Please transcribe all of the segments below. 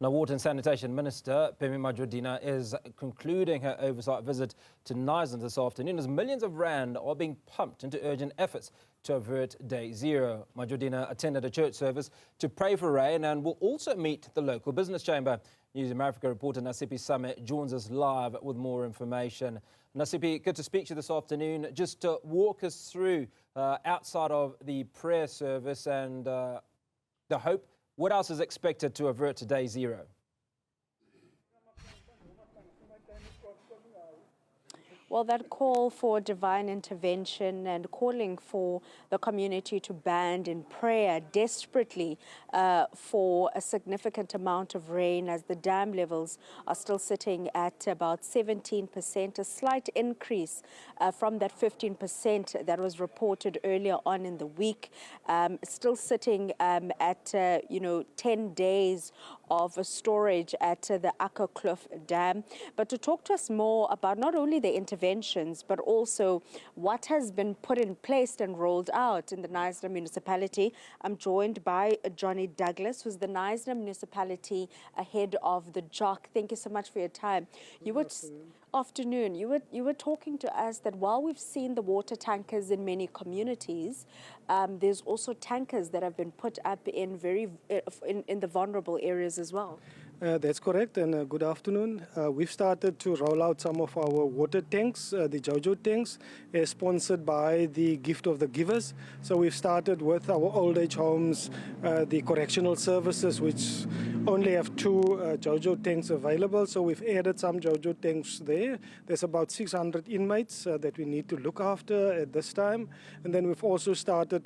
Now, Water and Sanitation Minister Pemmy Majodina is concluding her oversight visit to Knysna this afternoon as millions of rand are being pumped into urgent efforts to avert Day Zero. Majodina attended a church service to pray for rain and will also meet the local business chamber. Newzroom Afrika reporter Nasiphi Same joins us live with more information. Nasiphi, good to speak to you this afternoon. Just to walk us through outside of the prayer service and the hope. What else is expected to avert to Day Zero? Well, that call for divine intervention and calling for the community to band in prayer desperately for a significant amount of rain as the dam levels are still sitting at about 17%, a slight increase from that 15% that was reported earlier on in the week, still sitting at 10 days of storage at the Kloof Dam. But to talk to us more about not only the interventions, but also what has been put in place and rolled out in the Knysna municipality, I'm joined by Johnny Douglas, who's the Knysna municipality head of the JOC. Thank you so much for your time. You were talking to us that while we've seen the water tankers in many communities, there's also tankers that have been put up in in the vulnerable areas as well. That's correct, and good afternoon. We've started to roll out some of our water tanks, the JoJo tanks, sponsored by the Gift of the Givers. So we've started with our old age homes, the correctional services, which only have 2 JoJo tanks available. So we've added some JoJo tanks there. There's about 600 inmates that we need to look after at this time. And then we've also started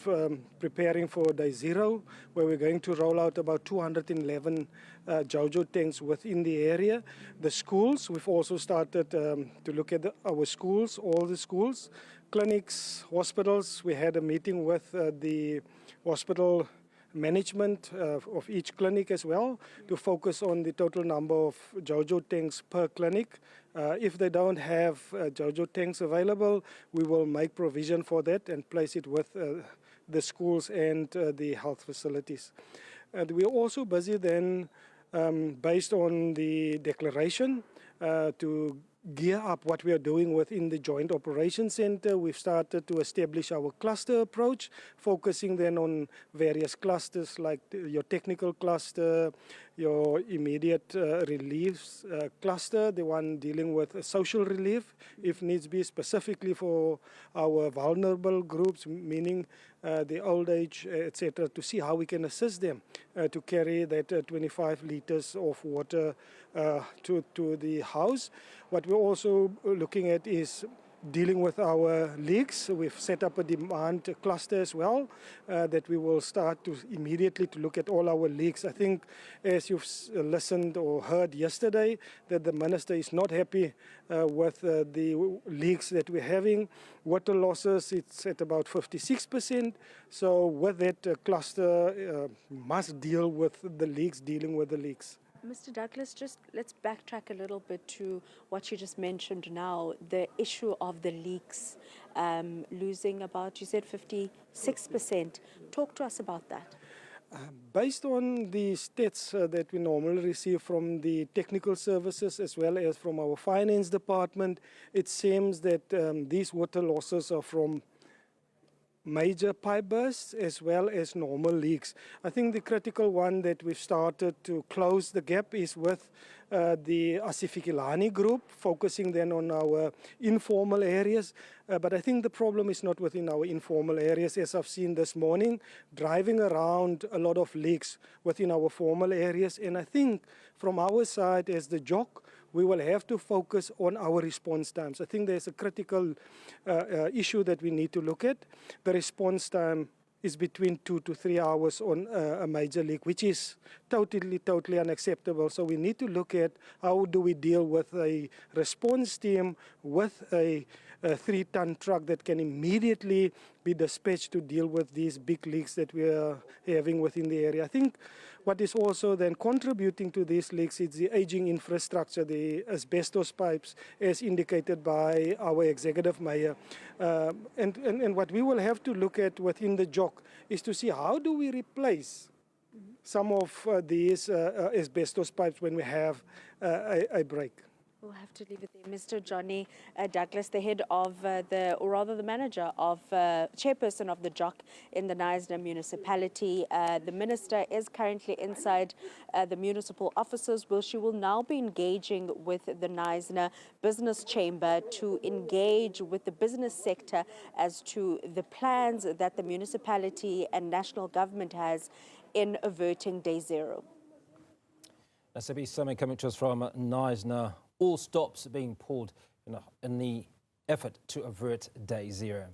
preparing for Day Zero, where we're going to roll out about 211 JoJo tanks within the area. The schools, we've also started to look at our schools, all the schools, clinics, hospitals. We had a meeting with the hospital management of each clinic as well to focus on the total number of JoJo tanks per clinic. If they don't have JoJo tanks available, we will make provision for that and place it with the schools and the health facilities. And we're also busy then, based on the declaration, to gear up what we are doing within the Joint Operations Center. We've started to establish our cluster approach, focusing then on various clusters like your technical cluster, your immediate relief cluster, the one dealing with social relief, if needs be, specifically for our vulnerable groups, meaning the old age, etc., to see how we can assist them to carry that 25 liters of water to the house. What we're also looking at is dealing with our leaks. We've set up a demand cluster as well that we will start to immediately to look at all our leaks. I think as you've listened or heard yesterday that the minister is not happy with the leaks that we're having. Water losses, it's at about 56%. So with that cluster must deal with the leaks, dealing with the leaks. Mr. Douglas, just let's backtrack a little bit to what you just mentioned now, the issue of the leaks, losing about, you said 56%. Talk to us about that. Based on the stats that we normally receive from the technical services as well as from our finance department, it seems that these water losses are from major pipe bursts as well as normal leaks. I think the critical one that we've started to close the gap is with the Nasiphi group, focusing then on our informal areas. But I think the problem is not within our informal areas, as I've seen this morning, driving around a lot of leaks within our formal areas. And I think from our side as the JOC, we will have to focus on our response times. I think there's a critical issue that we need to look at. The response time is between 2 to 3 hours on a major leak, which is totally unacceptable. So we need to look at how do we deal with a response team with a 3-ton truck that can immediately be dispatched to deal with these big leaks that we are having within the area. I think what is also then contributing to these leaks is the aging infrastructure, the asbestos pipes, as indicated by our executive mayor. And what we will have to look at within the JOC is to see how do we replace some of these asbestos pipes when we have a break. We'll have to leave it there. Mr. Johnny Douglas, the head of the manager of, chairperson of the JOC in the Knysna municipality. The minister is currently inside the municipal offices, where she will now be engaging with the Knysna Business Chamber to engage with the business sector as to the plans that the municipality and national government has in averting day zero. Nasiphi Same coming to us from Knysna. All stops being pulled in the effort to avert day zero.